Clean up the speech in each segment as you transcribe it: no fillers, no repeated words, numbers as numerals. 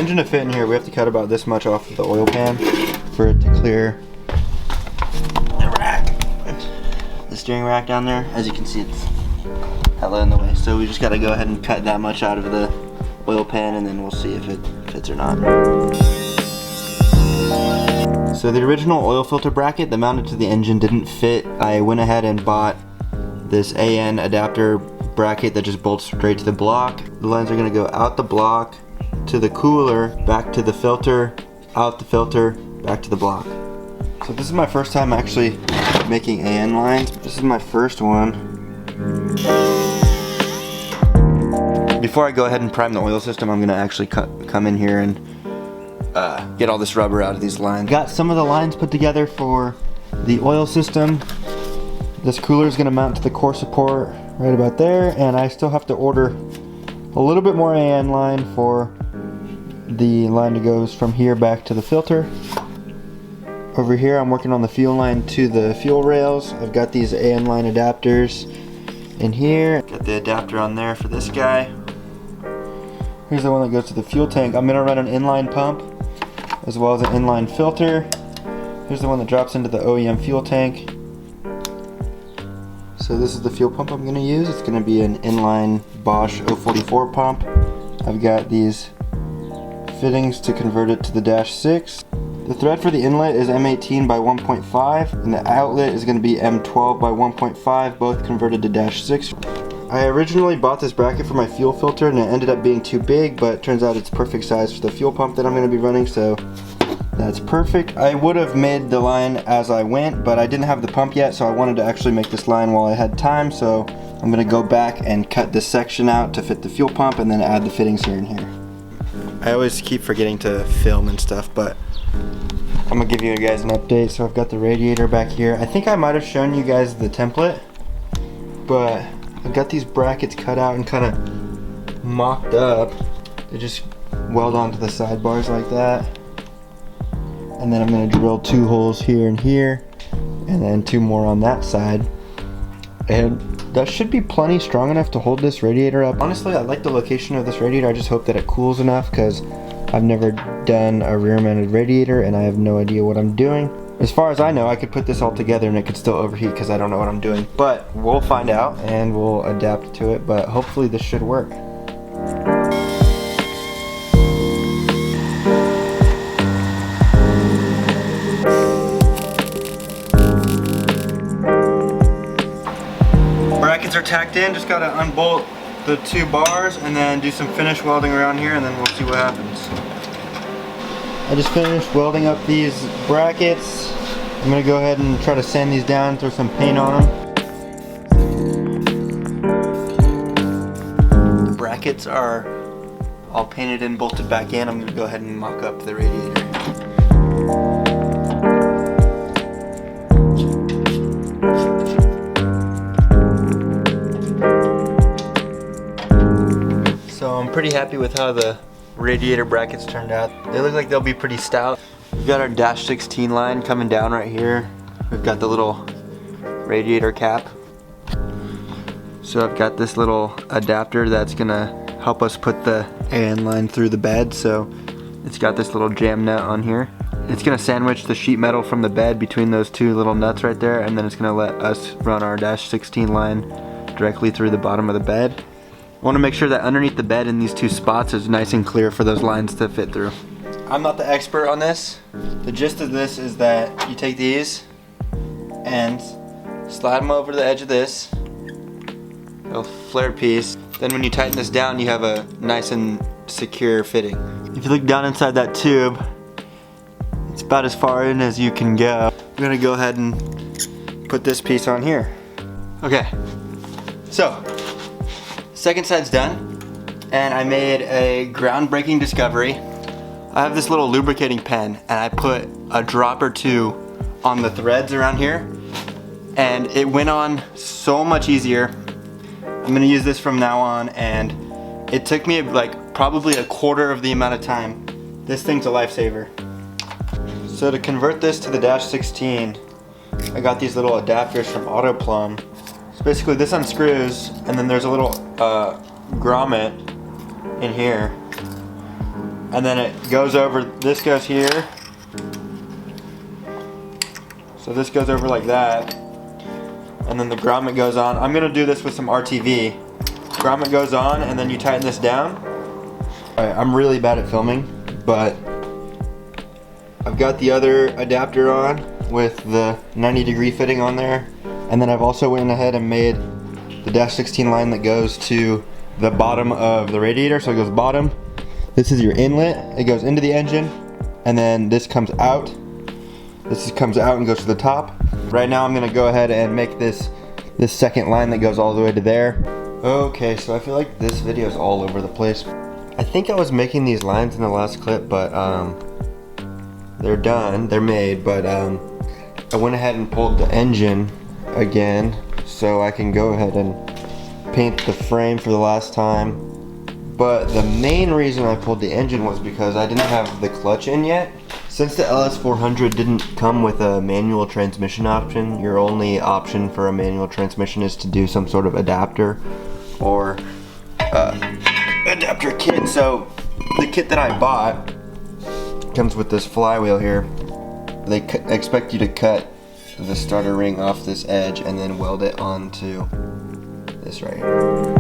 engine to fit in here, we have to cut about this much off of the oil pan for it to clear the rack. The steering rack down there, as you can see, it's hella in the way. So we just gotta go ahead and cut that much out of the oil pan, and then we'll see if it fits or not. So the original oil filter bracket that mounted to the engine didn't fit. I went ahead and bought this AN adapter bracket that just bolts straight to the block. The lines are gonna go out the block to the cooler, back to the filter, out the filter, back to the block. So this is my first time actually making AN lines. This is my first one. Before I go ahead and prime the oil system, I'm gonna actually come in here and get all this rubber out of these lines. Got some of the lines put together for the oil system. This cooler is gonna mount to the core support right about there, and I still have to order a little bit more AN line for the line that goes from here back to the filter. Over here I'm working on the fuel line to the fuel rails. I've got these AN line adapters in here. Got the adapter on there for this guy. Here's the one that goes to the fuel tank. I'm gonna run an inline pump as well as an inline filter. Here's the one that drops into the OEM fuel tank. So this is the fuel pump I'm gonna use. It's gonna be an inline Bosch 044 pump. I've got these fittings to convert it to the -6. The thread for the inlet is M18 by 1.5, and the outlet is going to be M12 by 1.5, both converted to -6. I originally bought this bracket for my fuel filter, and it ended up being too big, but it turns out it's perfect size for the fuel pump that I'm going to be running, so that's perfect. I would have made the line as I went, but I didn't have the pump yet, so I wanted to actually make this line while I had time, so I'm going to go back and cut this section out to fit the fuel pump and then add the fittings here and here. I always keep forgetting to film and stuff, but I'm gonna give you guys an update. So I've got the radiator back here. I think I might have shown you guys the template, but I've got these brackets cut out and kind of mocked up. They just weld onto the sidebars like that. And then I'm gonna drill 2 holes here and here, and then 2 more on that side. And that should be plenty strong enough to hold this radiator up. Honestly, I like the location of this radiator. I just hope that it cools enough, because I've never done a rear-mounted radiator and I have no idea what I'm doing. As far as I know, I could put this all together and it could still overheat because I don't know what I'm doing. But we'll find out and we'll adapt to it, but hopefully this should work. Brackets are tacked in, just gotta unbolt the 2 bars and then do some finish welding around here, and then we'll see what happens. I just finished welding up these brackets. I'm gonna go ahead and try to sand these down, throw some paint on them. The brackets are all painted and bolted back in. I'm gonna go ahead and mock up the radiator. So I'm pretty happy with how the radiator brackets turned out. They look like they'll be pretty stout. We've got our -16 line coming down right here. We've got the little radiator cap. So I've got this little adapter that's gonna help us put the AN line through the bed. So it's got this little jam nut on here. It's gonna sandwich the sheet metal from the bed between those 2 little nuts right there, and then it's gonna let us run our -16 line directly through the bottom of the bed. I want to make sure that underneath the bed in these 2 spots is nice and clear for those lines to fit through. I'm not the expert on this. The gist of this is that you take these and slide them over the edge of this, a flared piece. Then when you tighten this down, you have a nice and secure fitting. If you look down inside that tube, it's about as far in as you can go. I'm gonna go ahead and put this piece on here. Okay, so second side's done, and I made a groundbreaking discovery. I have this little lubricating pen, and I put a drop or 2 on the threads around here, and it went on so much easier. I'm gonna use this from now on, and it took me like probably a quarter of the amount of time. This thing's a lifesaver. So to convert this to the -16, I got these little adapters from Autoplumb. So basically this unscrews, and then there's a little grommet in here. and then it goes over, this goes here. So this goes over like that, and then the grommet goes on. I'm gonna do this with some RTV. Grommet goes on, and then you tighten this down. Alright, I'm really bad at filming, but I've got the other adapter on with the 90-degree fitting on there, and then I've also went ahead and made the -16 line that goes to the bottom of the radiator. So it goes bottom, this is your inlet, it goes into the engine, and then this comes out. This comes out and goes to the top. Right now I'm gonna go ahead and make this second line that goes all the way to there. Okay, so I feel like this video is all over the place. I think I was making these lines in the last clip, but they're done, they're made, but I went ahead and pulled the engine again so I can go ahead and paint the frame for the last time. But the main reason I pulled the engine was because I didn't have the clutch in yet. Since the LS400 didn't come with a manual transmission option, your only option for a manual transmission is to do some sort of adapter or adapter kit. So the kit that I bought comes with this flywheel here. They expect you to cut the starter ring off this edge and then weld it onto this right here.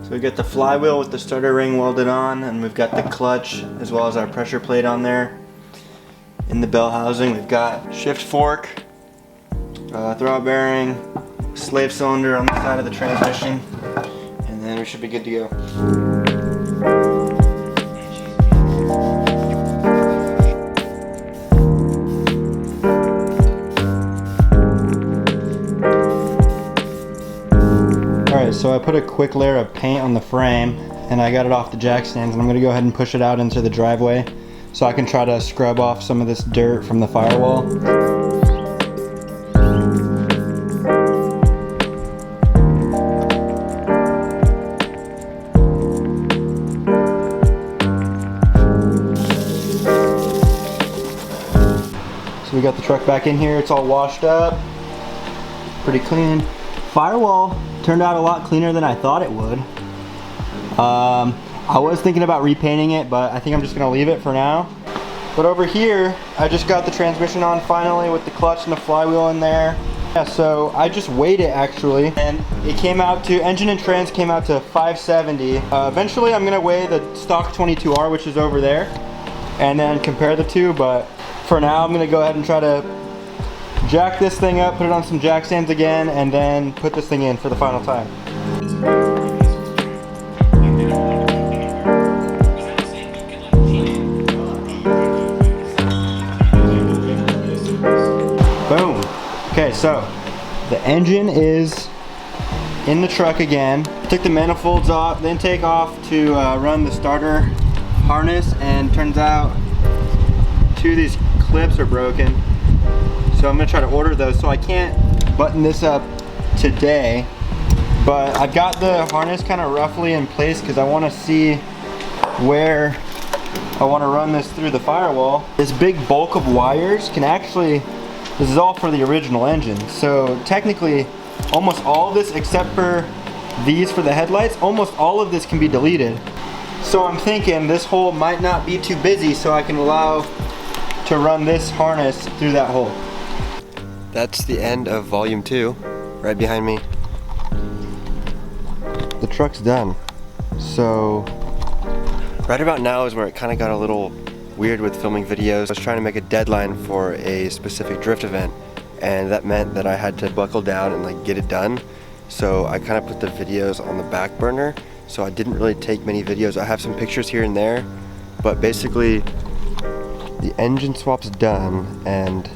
We've got the flywheel with the starter ring welded on, and we've got the clutch as well as our pressure plate on there. In the bell housing we've got shift fork, throw bearing, slave cylinder on the side of the transmission, and then we should be good to go. So I put a quick layer of paint on the frame and I got it off the jack stands, and I'm going to go ahead and push it out into the driveway so I can try to scrub off some of this dirt from the firewall. So we got the truck back in here, it's all washed up, pretty clean. Firewall turned out a lot cleaner than I thought it would. I was thinking about repainting it, but I think I'm just gonna leave it for now. But over here, I just got the transmission on finally with the clutch and the flywheel in there. Yeah, so I just weighed it actually, and it came out to, engine and trans came out to 570. Eventually I'm gonna weigh the stock 22R, which is over there, and then compare the two, but for now I'm gonna go ahead and try to jack this thing up, put it on some jack stands again, and then put this thing in for the final time. Boom. Okay, so the engine is in the truck again. Took the manifolds off, the intake off to run the starter harness, and turns out two of these clips are broken. So I'm gonna try to order those, so I can't button this up today, but I've got the harness kind of roughly in place because I want to see where I want to run this through the firewall. This big bulk of wires can actually, this is all for the original engine, so technically almost all of this except for these for the headlights, almost all of this can be deleted. So I'm thinking this hole might not be too busy, so I can allow to run this harness through that hole. That's the end of volume 2, right behind me. The truck's done. So right about now is where it kind of got a little weird with filming videos. I was trying to make a deadline for a specific drift event, and that meant that I had to buckle down and like get it done. So I kind of put the videos on the back burner, so I didn't really take many videos. I have some pictures here and there, but basically the engine swap's done, and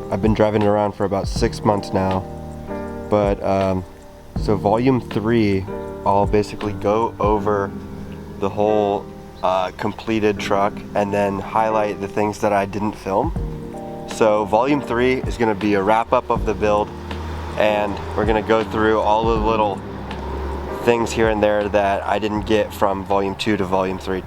I've been driving it around for about 6 months now. But so volume 3 I'll basically go over the whole completed truck and then highlight the things that I didn't film. So volume 3 is going to be a wrap up of the build, and we're going to go through all the little things here and there that I didn't get from volume 2 to volume 3.